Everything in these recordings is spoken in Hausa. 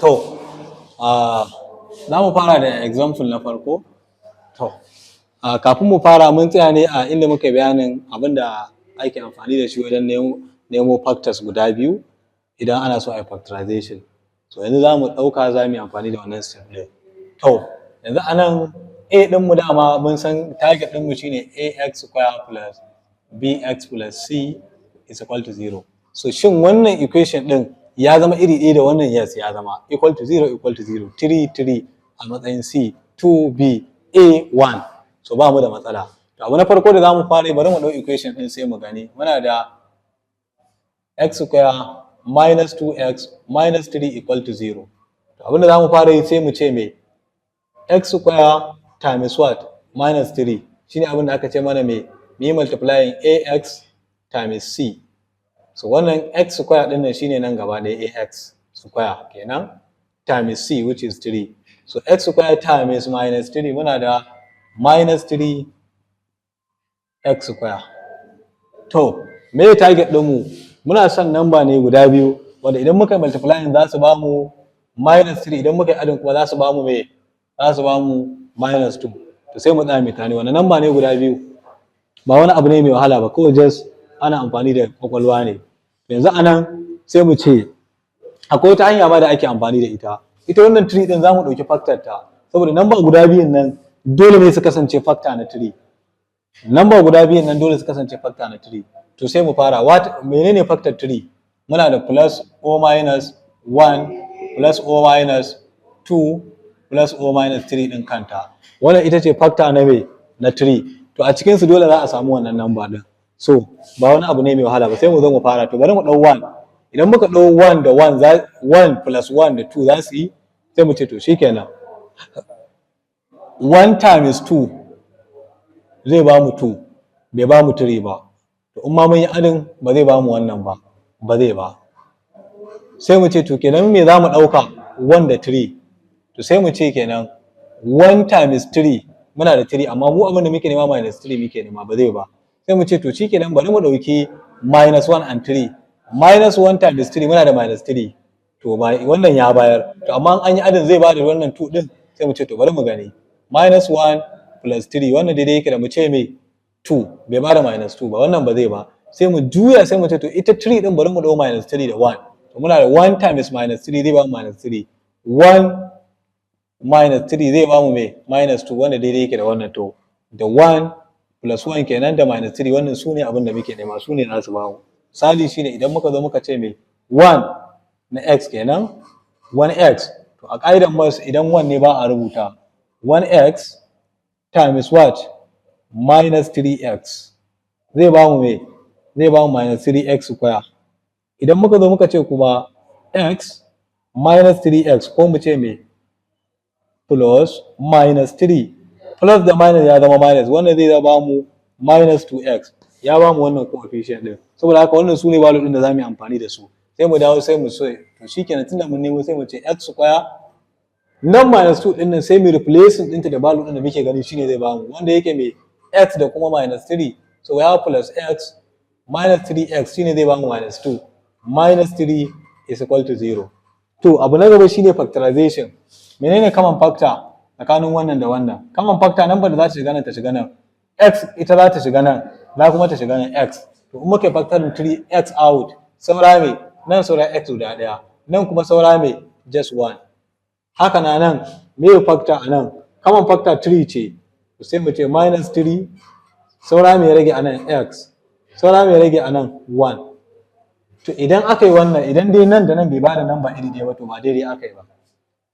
To, za mu fara da example na farko. To, kafin mu fara mun tsaya ne a inda muka bayanin abin da ake amfani da shi wajen nemo factors guda biyu idan ana so a yi factorization. So yanzu za mu ɗauka za mu yi amfani da wannan step ɗin. To, yanzu a nan a ɗinmu dama mun san target ɗinmu shine ax square plus bx plus c is equal to 0. So shin wannan equation ɗin ya zama iri ɗaya da wannan? Yes, ya zama equal to 0 equal to 0 3 3 a matsayin c 2 b a 1. So ba mu da matsala. To abu na farko da za mu fara bari mu ɗau equation ɗin sai mu gani. Muna da x square minus 2x minus 3 equal to 0. To abinda za mu fara yi sai mu ce me x square times what? Minus 3 shine abin da aka ce mana me yi multiplying ax times c. So wannan x square din nan shine nan gaba da ax square kenan times c which is 3. So x square times minus 3 muna da minus 3 x square. To me target din mu? Muna son number ne guda biyu wanda idan muka multiplying za su ba mu minus 3 idan muka yi adin kuma za su ba mu me? Za su ba mu minus 2. To sai mu tsaya mai tani wannan number ne guda biyu. Ba wani abu ne mai wahala ba, kawai just ana amfani da kwakwalwa ne. Yanzu anan sai mu ce akwai wata hanya ma da ake amfani da ita. Ita wannan 3 din za mu ɗauki factor ta saboda number guda biyun nan dole ne su kasance factor na 3. Number guda biyun nan dole su kasance factor na 3. To sai mu fara menene factor 3? Muna da plus o minus 1 plus o minus 2 plus o minus 3 din kanta. Wannan ita ce factor na me? Na 3. To a cikin su dole za a samu wannan number din. So ba wani abu ne mai wahala ba, sai mu zo mu fara. To bari mu dau 1. Idan muka dau 1 da 1 plus 1 da 2 za su yi, sai mu ce to shikenan 1 times 2 zai ba mu 2 bai ba mu 3 ba. To in ma mun yi adin ba zai ba mu wannan ba zai ba. Sai mu ce to kenan me za mu ɗauka 1 da 3? To sai mu ce kenan 1 times 3 muna da 3 amma mu abin da muke nema minus 3 muke nema ba zai ba. Sai mu ce to shi kenan bari mu ɗauki minus 1 and 3. Minus 1 times 3 muna da minus 3. To wannan ya bayar. To amma an yi adin zai ba da wannan 2 ɗin, sai mu ce to bari mu gani. Minus 1 plus 3 wannan daidai yake da mu ce me 2 bai ba da minus 2 ba, wannan ba zai ba. Sai mu juya sai mu ce to ita 3 ɗin bari mu ɗau minus 3 da 1. To muna da 1 times minus 3 zai ba mu minus 3. 1 minus 3 zai ba mu me minus 2 wanda daidai yake da wannan. To da 1 plus 1 kenan da minus 3 wannan su ne abin da muke nema, su ne za su ba mu. Misali shine idan muka zo muka ce me 1 na x kenan 1x. To a ƙa'idan mas idan 1 ne ba a rubuta 1x times what? Minus 3x zai ba mu me? Zai ba mu minus 3x square. Idan muka zo muka ce kuma x minus 3x ko mu ce me plus minus 3 plus da minus ya zama minus, wannan zai ba mu minus 2x ya ba mu wannan coefficient din. Saboda haka wannan su ne value din da za mu yi amfani da su. Sai mu dawo sai mu so to shikenan tunda mun nemo sai mu ce x square nan minus 2 din nan sai mu replace ɗinta da value din da muke gani shine zai ba mu wanda yake me x da kuma minus 3. So we have plus x minus 3x shine zai ba mu minus 2 minus 3 is equal to 0. To abu na gaba shine factorization. Menene common factor tsakanin wannan da wannan? Common factor number da za ta shiga nan ta shiga nan. X ita za ta shiga nan, za kuma ta shiga nan x. To in muka factor 3x out saura me? Nan saura x guda ɗaya. Nan kuma saura me? Just 1. Haka na nan me factor a nan? Common factor 3 ce. To sai mu ce minus 3 saura me rage a nan x. Saura me rage a nan 1. To idan aka yi wannan idan dai nan da nan bai bada number iri ɗaya ba to ba daidai aka yi ba.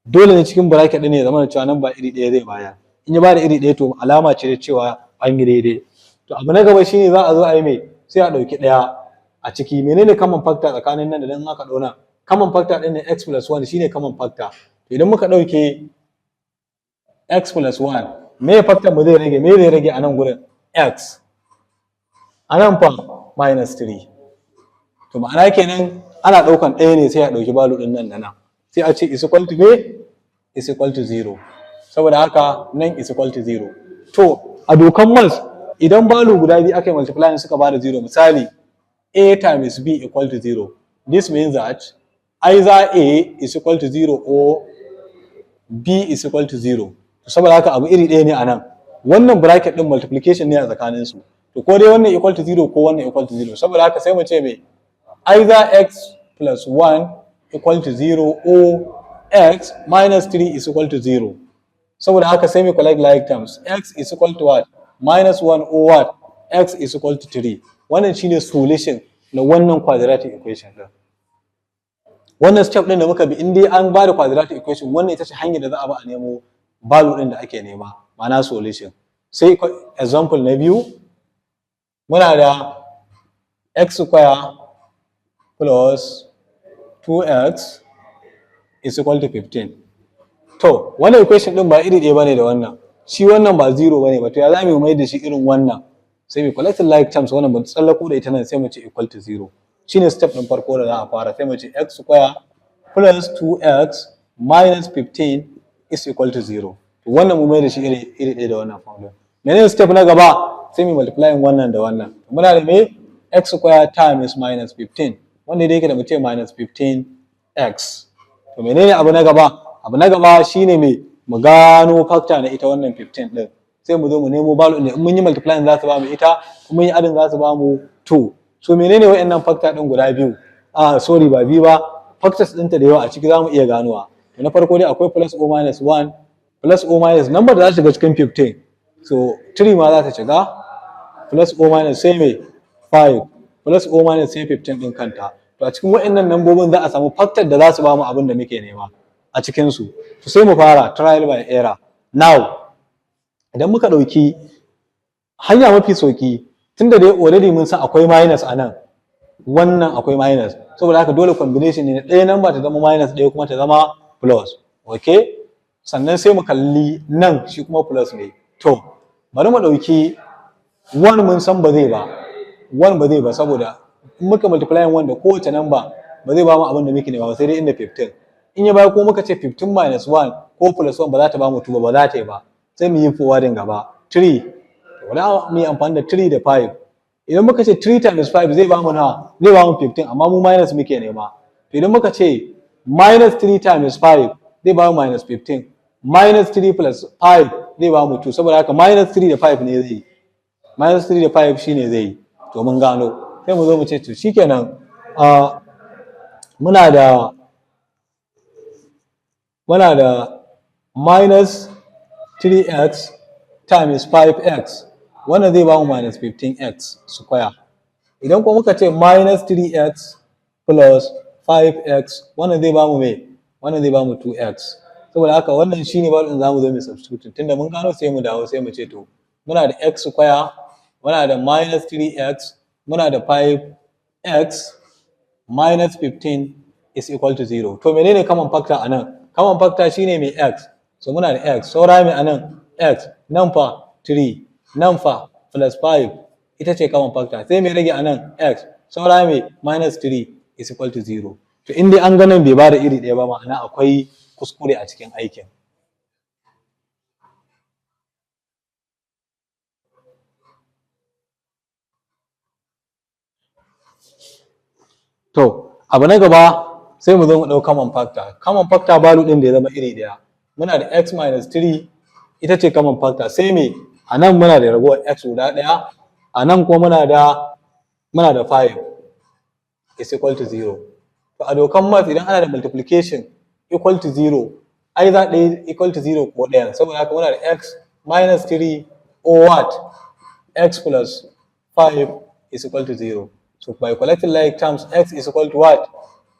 Dole ne cikin bracket ɗin ne zama da cewa number iri ɗaya zai bayar. In ya bada iri ɗaya to alama ce da cewa an yi daidai. To abu na gaba shine za a zo a yi mai sai a ɗauki ɗaya a ciki. Menene common factor tsakanin nan da nan aka ɗauna? Common factor ɗin ne x plus 1 shine common factor. To idan muka ɗauke x plus 1 me factor mu zai rage? Me zai rage a nan gurin? X. A nan fa minus 3. To ma'ana kenan ana ɗaukan ɗaya ne sai a ɗauki value ɗin nan da nan. Sai a ce is equal to me? Is equal to 0. Saboda haka nan is equal to 0. To a dokan maths idan value guda biyu aka yi multiplying suka bada 0, misali a times b equal to 0, this means that either A is equal to 0 or B is equal to 0. Saboda haka abu iri ɗaya ne a nan. Wannan bracket ɗin multiplication ne a tsakaninsu. To ko dai wannan equal to 0 ko wannan equal to 0. Saboda haka sai mu ce me either x plus 1 equal to 0 or x minus 3 is equal to 0. Saboda haka sai mu collect like terms. X is equal to what? Minus 1 or what? X is equal to 3. Wannan shine solution na wannan quadratic equation ɗin. Wannan step ɗin da muka bi in dai an ba da quadratic equation, wannan ita ce hanyar da za a ba a nemo value ɗin da ake nema, ma'ana solution. Sai example na biyu, muna da x square plus 2x is equal to 15. To, wannan equation ɗin ba iri ɗaya bane da wannan. Shi wannan ba 0 bane ba, to ya za mu mai da shi irin wannan? Sai mu collect like terms, wannan ba tsallako da ita nan sai mu ce equal to 0. Shine step ɗin farko da za a fara, sai mu ce x square plus 2x minus 15 is equal to 0. To wannan mu mai da shi iri ɗaya da wannan formula. Menene step na gaba? Sai mu multiply wannan da wannan. Muna da me x square times minus 15. Wanda dai yake da mu ce minus 15x. To menene abu na gaba? Abu na gaba shine me mu gano factor na ita wannan 15 ɗin. Sai mu zo mu nemo value ɗin, in mun yi multiplying za su ba mu ita, in mun yi adding za su ba mu 2. So menene wa'annan factor ɗin guda biyu? Sorry ba biyu ba, factors ɗinta da yawa a ciki za mu iya ganowa. To na farko dai akwai plus or minus 1, plus or minus number da za ta shiga cikin 15. So 3 ma za ta shiga, plus or minus sai me 5, plus or minus sai 15 ɗin kanta. To a cikin wa'annan nambobin za a samu factor da za su ba mu abin da muke nema a cikinsu. To sai mu fara trial by error. Now, idan muka ɗauki hanya mafi sauki, tunda dai already mun san akwai minus a nan, wannan akwai minus, saboda haka dole combination ne na ɗaya number ta zama minus, ɗaya kuma ta zama plus. Okay? Sannan sai mu kalli nan shi kuma plus ne. To, bari mu ɗauki 1 mun san ba zai ba. 1 ba zai ba saboda in muka multiply 1 da kowace number ba zai ba mu abin da muke nema ba, sai dai inda 15. In ya bayar ko muka ce 15 minus 1 ko plus 1 ba za ta ba mu 2 ba za ta yi ba. Sai mu yi forwarding gaba. 3. Wani mu yi amfani da 3 da 5. Idan muka ce 3 times 5 zai ba mu nawa? Zai ba mu 15, amma mu minus muke nema. To idan muka ce minus 3 times 5 zai ba mu minus 15. Minus 3 plus 5 zai ba mu 2. Saboda haka minus 3 da 5 ne zai yi. Minus 3 da 5 shine zai yi. To mun gano. Sai mu zo mu ce to shikenan muna da minus 3x times 5x, wannan zai ba mu minus 15x square. Idan kuma muka ce minus 3x plus 5x, wannan zai ba mu me? Wannan zai ba mu 2x. Saboda haka wannan shine value din zamu zo mu substitute. Tunda mun gano sai mu dawo sai mu ce to muna da x square, muna da minus 3x, muna da 5x minus 15 is equal to 0. To menene common factor anan? Common factor shine mai x. So muna da x, saura mai anan x, nan fa 3, nan fa plus 5, ita ce common factor. Sai mai rage anan x, saura mai minus 3 is equal to 0. To in dai an ganin bai bada iri ɗaya ba, ma'ana akwai kuskure a cikin aikin. To abu na gaba sai mu zo mu ɗau common factor. Common factor value ɗin da ya zama iri ɗaya. Muna da x minus 3, ita ce common factor. Sai me? A nan muna da ragowar x guda ɗaya, a nan kuma muna da 5 is equal to 0. To a dokan math idan ana da multiplication equal to 0, ai za ɗaya equal to 0 ko ɗayan. Saboda haka muna da x minus 3 or what? X plus 5 is equal to 0. So by collecting like terms, x is equal to what?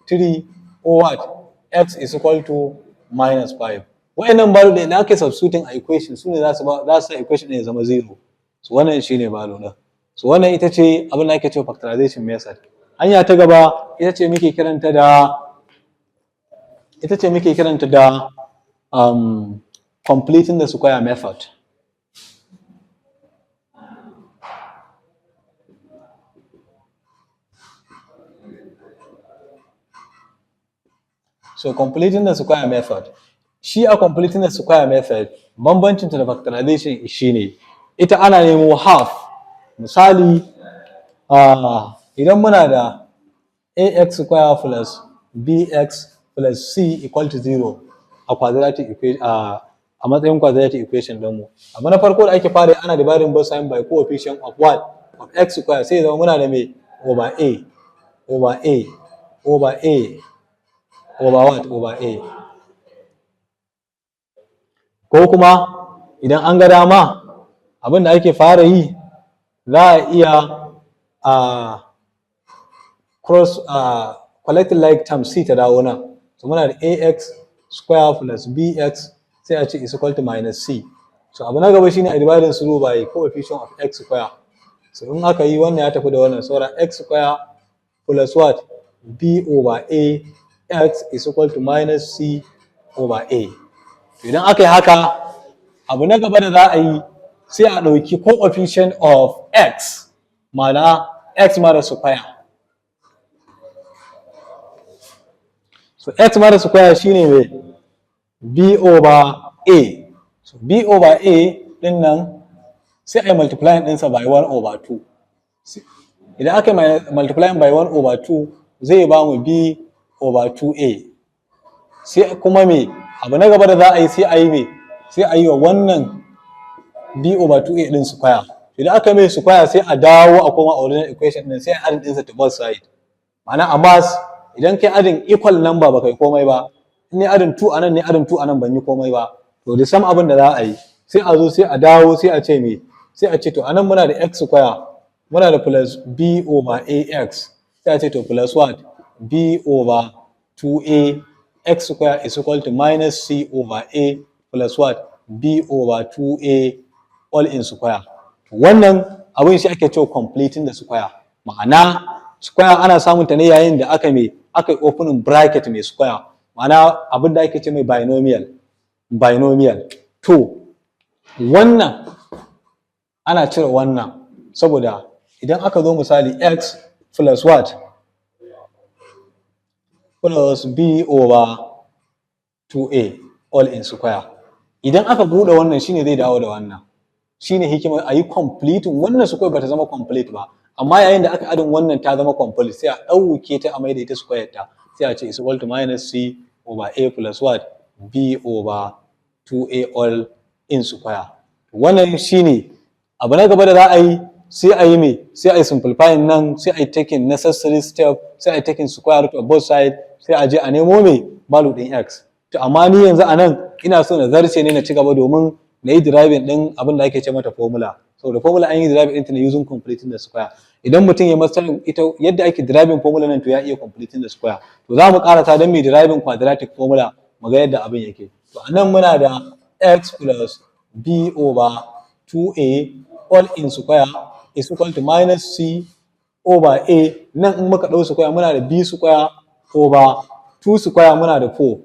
3 or what? X is equal to minus 5. Wa'annan value da idan aka substituting a equation su ne za su sa equation ɗin ya zama 0. So wannan shine value ɗin. So wannan ita ce abin da ake cewa factorization method. Hanya ta gaba ita ce muke kiranta da completing the square method. So completing the square method. Shi a completing the square method, bambancin ta da factorization shine ita ana nemo half. Misali idan muna da ax square plus bx plus c equal to 0 a quadratic equation a matsayin quadratic equation ɗinmu. Abu na farko da ake fara ana dividing both sides by coefficient of what? Of x square, sai zama muna da me over a over a over a over what? Over a. Ko kuma idan an ga dama abin da ake fara yi za a iya cross collecting like term c ta dawo nan, so muna da ax square plus bx sai a ce is equal to minus c. So abu na gaba shine a dividing through by coefficient of x square. So in aka yi wannan ya tafi da wannan, saura x square plus what? b over a x is equal to minus c over a. Idan aka yi haka, abu na gaba da za a yi sai a ɗauki coefficient of x, ma'ana x mara square. So x mara square shine mai b over a. So b over a din nan sai a yi multiplying ɗinsa by 1 over 2. Idan aka yi multiplying by 1 over 2 zai ba mu b over 2a. Sai kuma me abu na gaba da za a yi sai a yi me sai a yi wa wannan b over 2a din square. Idan aka mai square sai a dawo a koma original equation din sai a add ɗinsa to both side. Ma'ana a mass idan kai adding equal number ba kai komai ba, in ne adding 2 anan ne adding 2 anan ban yi komai ba, to da sam abin da za a yi sai a zo sai a dawo sai a ce me sai a ce to anan muna da x square muna da plus b over ax, sai a ce to plus what? b over 2a x square is equal to minus c over a plus what? b over 2a all in square. Wannan abin shi ake cewa completing the square. Ma'ana square ana samun ta ne yayin da aka yi opening bracket mai square. Ma'ana abin da ake ce mai binomial. To wannan ana cire wannan saboda idan aka zo misali x plus what? Plus b over 2a all in square. Idan aka buɗe wannan shine zai dawo da wannan. Shine hikimar a yi completing wannan square bata zama complete ba, amma yayin da aka adin wannan ta zama complete sai a ɗauke ta a maida ita square ta sai a ce is equal to minus c over a plus what? b over 2a all in square. Wannan shine abu na gaba da za a yi sai a yi me sai a yi simplifying nan sai a yi taking necessary step sai a yi taking square root of both sides sai a je a nemo me value din x. To amma ni yanzu a nan ina so na zarce ne na ci gaba domin na yi deriving din abin da ake ce mata formula. So da formula an yi deriving ɗinta ne using completing the square. Idan mutum ya master ita yadda ake deriving formula nan to ya iya completing the square. To za mu karata don mai deriving quadratic formula mu ga yadda abin yake. To a nan muna da x plus b over 2a all in square is equal to minus c over a. Nan in muka ɗau square muna da b square over 2 square muna da 4,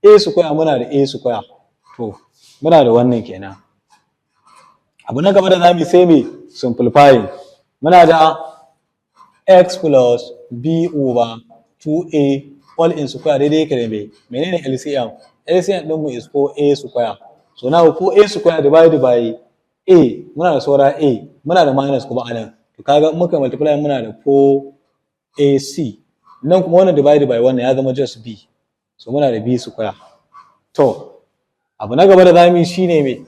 a square muna da a square. To muna da wannan kenan. Abu na gaba da zamu sai mu simplifying. Muna da x plus b over 2a all in square daidai yake da me menene LCM? LCM din mu is 4a square. So now 4a square divided by a muna da saura a muna da minus kuma anan. To kaga muka multiply muna da 4ac. Nan kuma wannan divided by wannan ya zama just b. So muna da b square. To abu na gaba da zamu yi shine me